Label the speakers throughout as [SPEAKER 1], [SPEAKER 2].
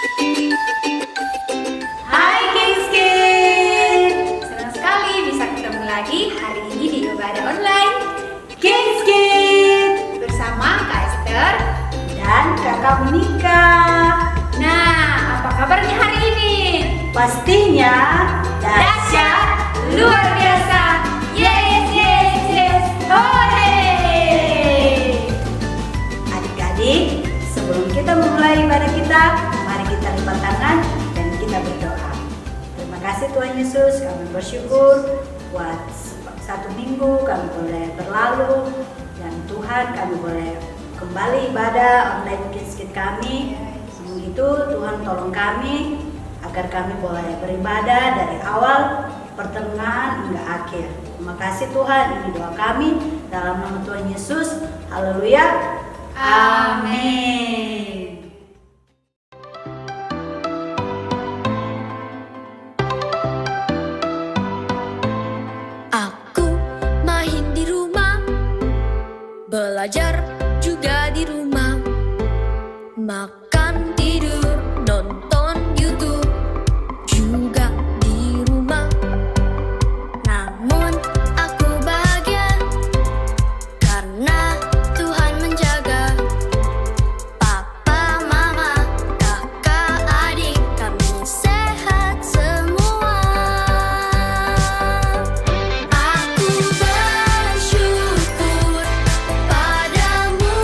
[SPEAKER 1] Hai Kings Kids, senang sekali bisa ketemu lagi hari ini di ibadah online Kings Kids bersama Kak Esther
[SPEAKER 2] dan Kakak Monika.
[SPEAKER 1] Nah, apa kabarnya hari ini?
[SPEAKER 2] Pastinya
[SPEAKER 1] Dahsyat, luar biasa, yes yes yes, hore!
[SPEAKER 2] Adik-adik, sebelum kita memulai ibadah kita, mari kita lipat tangan dan kita berdoa. Terima kasih Tuhan Yesus, kami bersyukur buat satu minggu kami boleh berlalu, dan Tuhan kami boleh kembali ibadah online Kids Kids kami. Namun itu Tuhan tolong kami agar kami boleh beribadah dari awal, pertengahan hingga akhir. Terima kasih Tuhan, ini doa kami dalam nama Tuhan Yesus. Haleluya. Amin.
[SPEAKER 3] Aku main di rumah, belajar juga di rumah, makan, tidur, nonton YouTube juga di rumah. Namun aku bahagia karena Tuhan menjaga papa, mama, kakak, adik kami sehat semua. Aku bersyukur padamu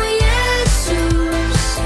[SPEAKER 3] Yesus,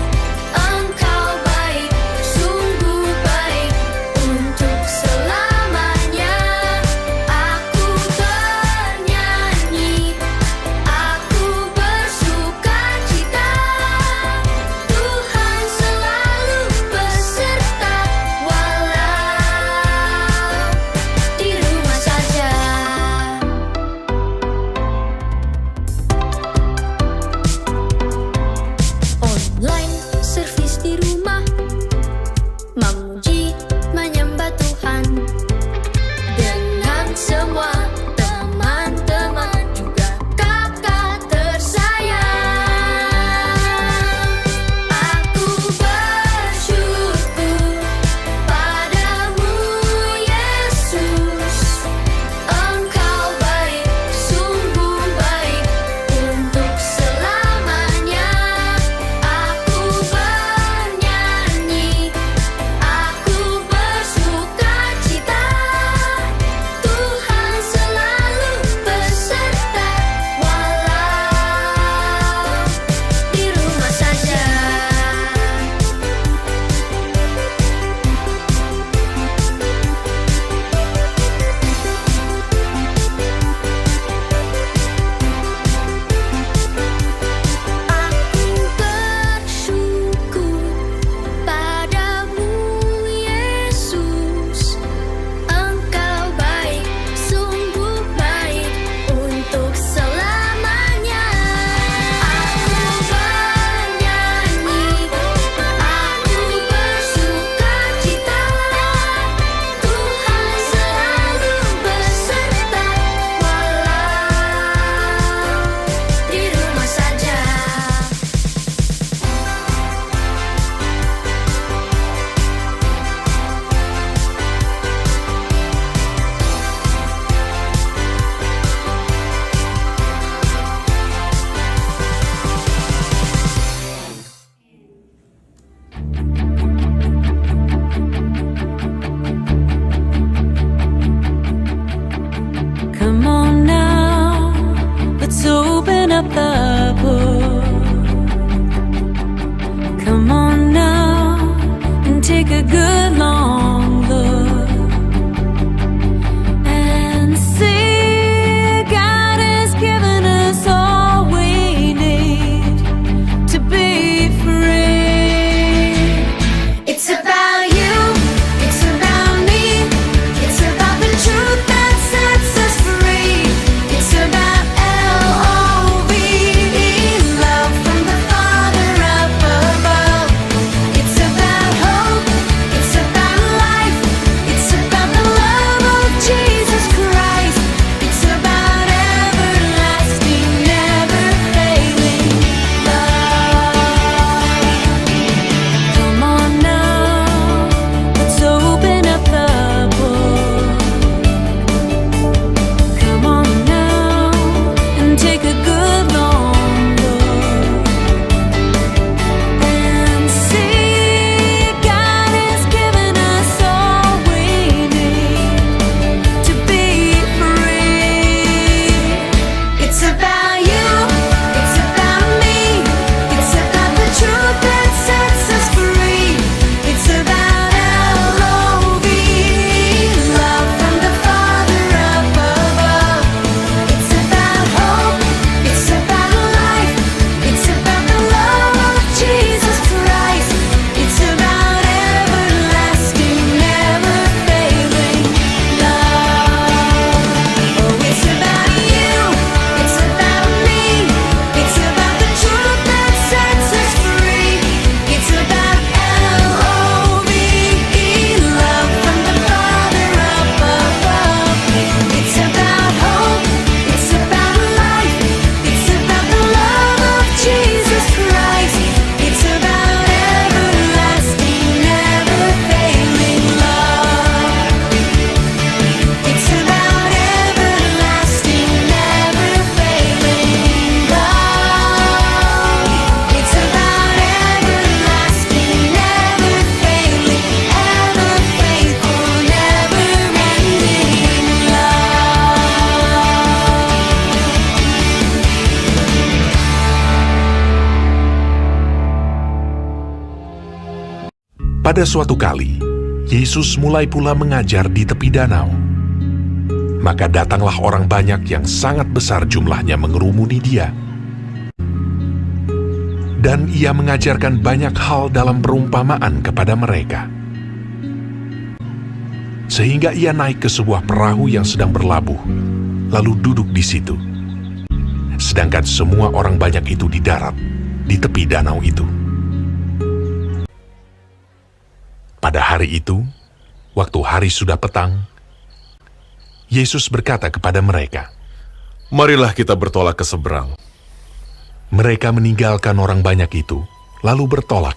[SPEAKER 4] Pada suatu kali, Yesus mulai pula mengajar di tepi danau. Maka datanglah orang banyak yang sangat besar jumlahnya mengerumuni dia. Dan ia mengajarkan banyak hal dalam perumpamaan kepada mereka. Sehingga ia naik ke sebuah perahu yang sedang berlabuh, lalu duduk di situ. Sedangkan semua orang banyak itu di darat, di tepi danau itu. Pada hari itu, waktu hari sudah petang, Yesus berkata kepada mereka,
[SPEAKER 5] "Marilah kita bertolak ke seberang."
[SPEAKER 4] Mereka meninggalkan orang banyak itu, lalu bertolak.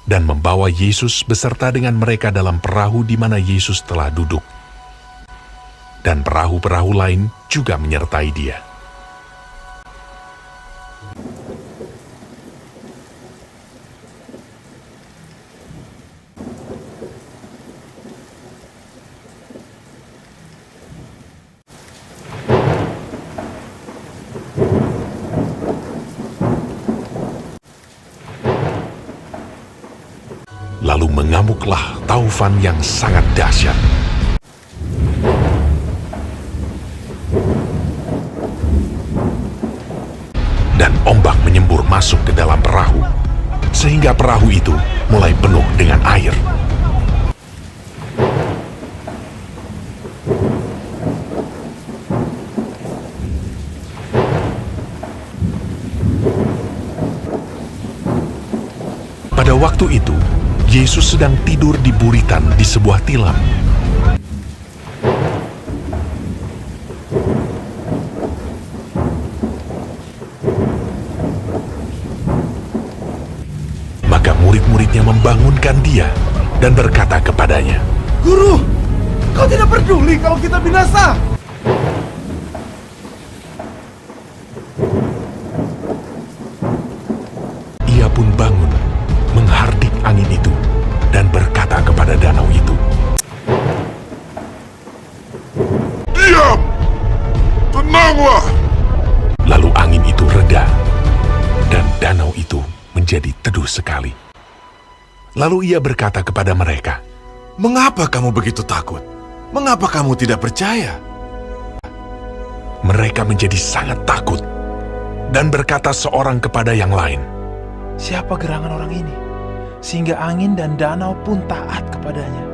[SPEAKER 4] Dan membawa Yesus beserta dengan mereka dalam perahu di mana Yesus telah duduk. Dan perahu-perahu lain juga menyertai dia. Lalu mengamuklah taufan yang sangat dahsyat. Dan ombak menyembur masuk ke dalam perahu, sehingga perahu itu mulai penuh dengan air. Pada waktu itu, Yesus sedang tidur di buritan di sebuah tilam. Maka murid-muridnya membangunkan dia dan berkata kepadanya,
[SPEAKER 5] "Guru, kau tidak peduli kalau kita binasa?"
[SPEAKER 4] Ia pun bangun, menghardik angin itu, dan berkata kepada danau itu,
[SPEAKER 5] "Diam! Tenanglah!"
[SPEAKER 4] Lalu angin itu reda, dan danau itu menjadi teduh sekali. Lalu ia berkata kepada mereka,
[SPEAKER 5] "Mengapa kamu begitu takut? Mengapa kamu tidak percaya?"
[SPEAKER 4] Mereka menjadi sangat takut, dan berkata seorang kepada yang lain,
[SPEAKER 6] Siapa gerangan orang ini, sehingga angin dan danau pun taat kepadanya?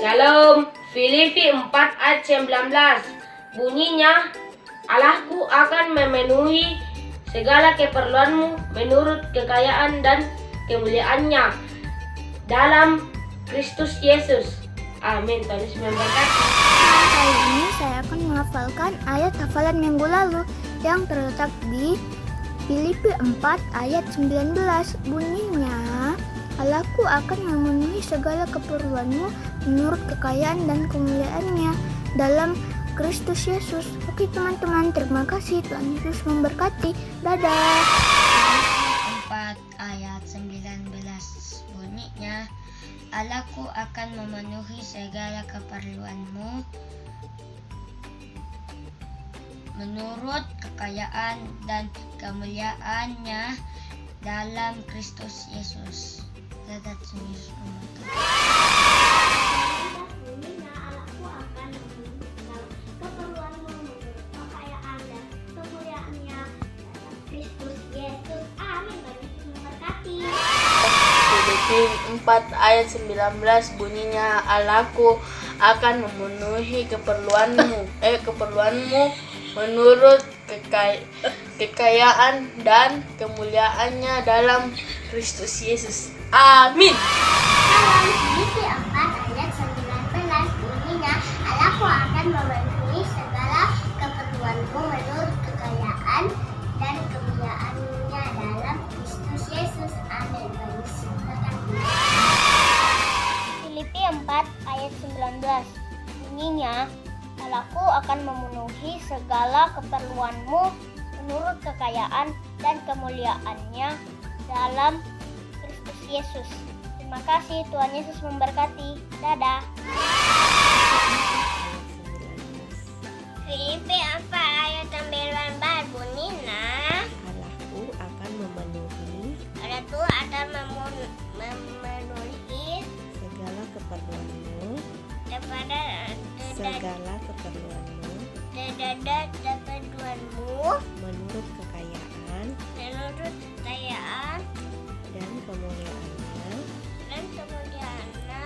[SPEAKER 7] Shalom, Filipi 4 ayat 19. Bunyinya, Allahku akan memenuhi segala keperluanmu menurut kekayaan dan kemuliaannya dalam Kristus Yesus. Amin. Tuhan Yesus memberkati.
[SPEAKER 3] Kali ini saya akan menghafalkan ayat hafalan minggu lalu yang terletak di Filipi 4 ayat 19. Bunyinya, Allahku akan memenuhi segala keperluanmu menurut kekayaan dan kemuliaannya dalam Kristus Yesus. Oke teman-teman, terima kasih. Tuhan Yesus memberkati. Dadah.
[SPEAKER 8] 4 ayat 19 bunyinya, Allahku akan memenuhi segala keperluanmu menurut kekayaan dan kemuliaannya dalam Kristus Yesus. Dadah, Tuhan Yesus memberkati.
[SPEAKER 7] Filipi 4 ayat 19 bunyinya, Allahku akan memenuhi keperluanmu menurut kekayaan dan kemuliaannya dalam Kristus Yesus. Amin.
[SPEAKER 9] Filipi 4 ayat 19 bunyinya, Allahku akan memenuhi segala keperluanmu menurut kekayaan dan kemuliaannya dalam Kristus Yesus. Amin.
[SPEAKER 3] Filipi 4 ayat 19 bunyinya, Allahku akan memenuhi segala keperluanmu
[SPEAKER 8] menurut kekayaan dan kemuliaannya dalam Kristus Yesus. Terima kasih, Tuhan Yesus memberkati. Dadah.
[SPEAKER 9] Filipi 4 ayat 19 bunyinya,
[SPEAKER 10] Allahku akan memenuhi
[SPEAKER 9] Allahku akan memenuhi
[SPEAKER 10] segala keperluanmu menurut kekayaan dan kemuliaannya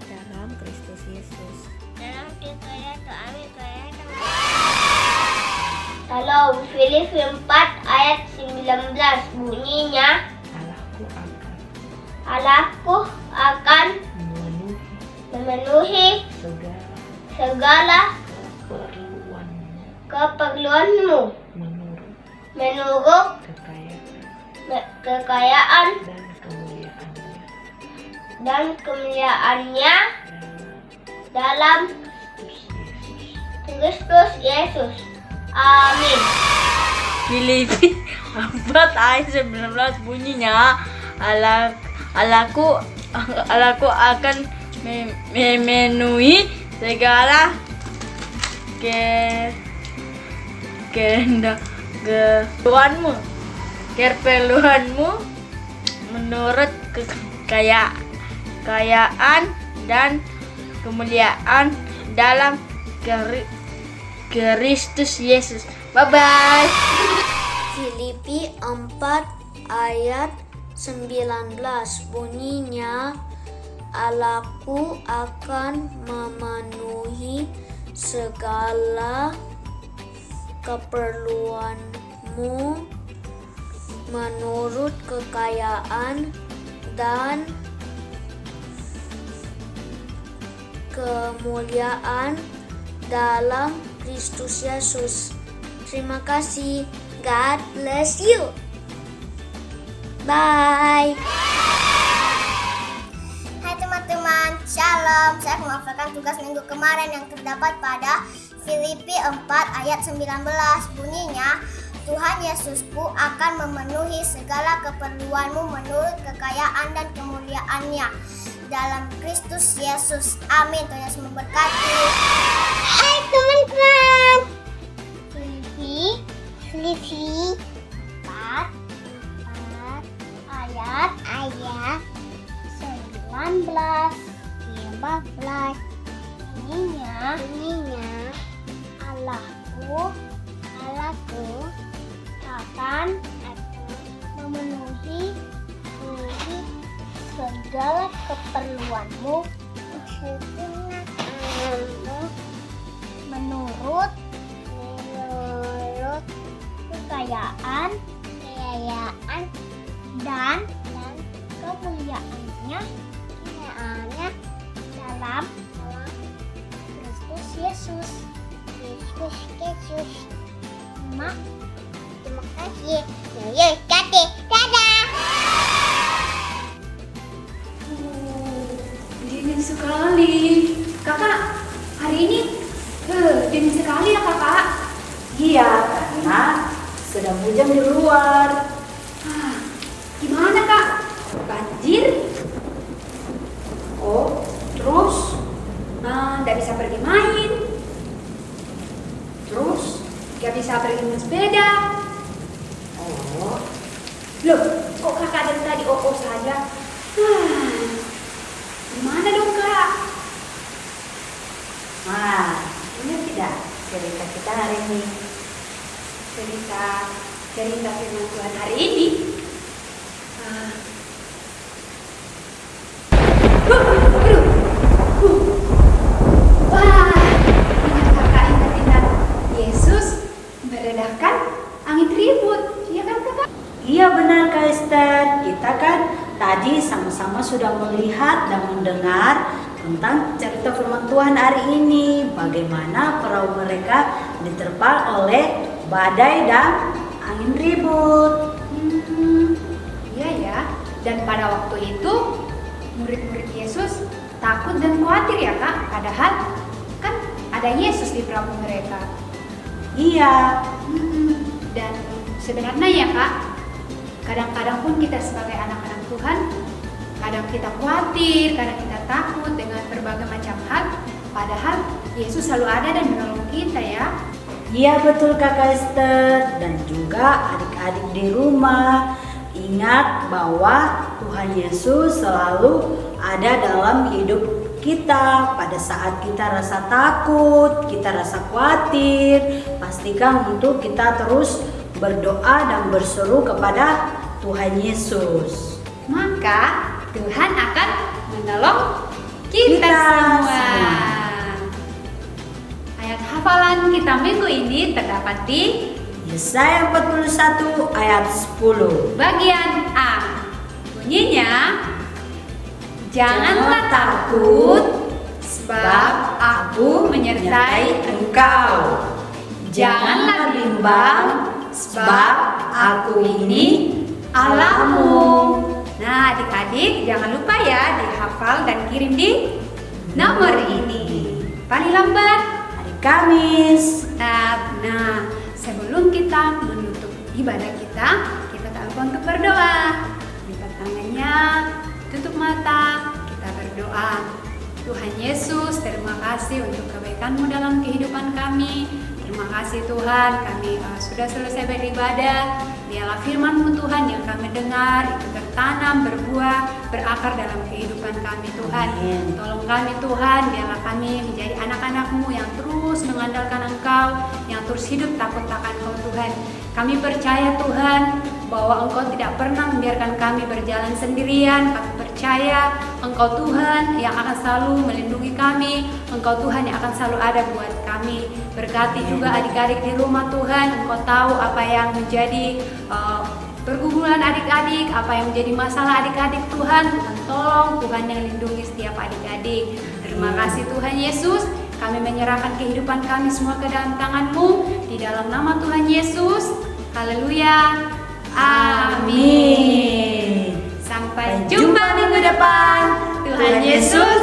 [SPEAKER 10] dalam Kristus Yesus.
[SPEAKER 8] Kalau Filipi 4 ayat 19 bunyinya, Allahku akan memenuhi segala keperluanmu menurut kekayaan dan kemuliaannya dalam Kristus Yesus. Amin.
[SPEAKER 7] Filipi 4 ayat 19 bunyinya, Allahku akan memenuhi segala keperluanmu menurut kekayaan dan kemuliaan dalam Kristus Yesus. Bye bye.
[SPEAKER 3] Filipi 4 ayat 19 bunyinya, Allahku akan memenuhi segala keperluanmu menurut kekayaan dan kemuliaan dalam Kristus Yesus. Terima kasih. God bless you. Bye.
[SPEAKER 9] Hai teman-teman, Shalom. Saya menghafalkan tugas minggu kemarin yang terdapat pada Filipi 4 ayat 19. Bunyinya, Tuhan Yesusku akan memenuhi segala keperluanmu menurut kekayaan dan kemuliaannya dalam Kristus Yesus. Amin. Tuhan Yesus memberkati. Hai teman-teman, Filipi 4 ayat 19 15 bunyinya, Allahku akan memenuhi segala keperluanmu menurut kekayaan dan kemuliaannya dalam Kristus Yesus. Terima kasih. Dadah.
[SPEAKER 1] Dingin sekali. Kakak, hari ini dingin sekali ya kakak.
[SPEAKER 2] Iya, karena sedang hujan di luar.
[SPEAKER 1] Gimana kak? Banjir? Oh, terus nggak bisa pergi main. Terus nggak bisa pergi main sepeda. Oh, loh, kok kakak dari tadi saja? Gimana dong kak?
[SPEAKER 2] Ini tidak cerita kita hari ini.
[SPEAKER 1] Cerita firman Tuhan hari ini. Wah, ingat kakak ingat Yesus meredakan angin ribut, iya kan kakak?
[SPEAKER 2] Iya benar Kak Esther. Kita kan tadi sama-sama sudah melihat dan mendengar tentang cerita firman Tuhan hari ini. Bagaimana perahu mereka diterpa oleh badai dan angin ribut.
[SPEAKER 1] Iya ya. Dan pada waktu itu murid-murid Yesus takut dan khawatir ya kak. Padahal kan ada Yesus di perahu mereka.
[SPEAKER 2] Iya.
[SPEAKER 1] Dan Sebenarnya ya Kak, kadang-kadang pun kita sebagai anak-anak Tuhan, kadang kita khawatir, kadang kita takut dengan berbagai macam hal. Padahal Yesus selalu ada dan menolong kita ya.
[SPEAKER 2] Iya betul Kakak Esther, dan juga adik-adik di rumah, ingat bahwa Tuhan Yesus selalu ada dalam hidup kita. Pada saat kita rasa takut, kita rasa khawatir, pastikan untuk kita terus berdoa dan berseru kepada Tuhan Yesus.
[SPEAKER 1] Maka Tuhan akan menolong kita semua. Ayat hafalan kita minggu ini terdapat di
[SPEAKER 2] Yesaya 41 ayat 10.
[SPEAKER 1] bagian A. Bunyinya, janganlah takut, sebab aku menyertai engkau. Janganlah bimbang, sebab aku ini Allahmu. Nah adik-adik jangan lupa ya dihafal dan kirim di nomor ini. Paling lambat
[SPEAKER 2] Hari Kamis.
[SPEAKER 1] Nah, sebelum kita menutup ibadah kita tak lupa untuk berdoa. Lipat tangannya, tutup mata, kita berdoa. Tuhan Yesus, terima kasih untuk kebaikan-Mu dalam kehidupan kami. Terima kasih Tuhan, kami sudah selesai beribadah. Biarlah firman-Mu Tuhan yang kami dengar itu tertanam, berbuah, berakar dalam kehidupan kami Tuhan. Tolong kami Tuhan, biarlah kami menjadi anak-anak-Mu yang terus mengandalkan Engkau, yang terus hidup takut akan Engkau Tuhan. Kami percaya Tuhan bahwa Engkau tidak pernah membiarkan kami berjalan sendirian. Kami percaya Engkau Tuhan yang akan selalu melindungi kami. Engkau Tuhan yang akan selalu ada buat kami. Berkati juga adik-adik di rumah Tuhan. Engkau tahu apa yang menjadi pergumulan adik-adik, apa yang menjadi masalah adik-adik Tuhan. Tuhan tolong, Tuhan yang lindungi setiap adik-adik. Terima kasih Tuhan Yesus. Kami menyerahkan kehidupan kami semua ke dalam tangan-Mu. Di dalam nama Tuhan Yesus. Haleluya. Amin. Sampai jumpa minggu depan. Tuhan Yesus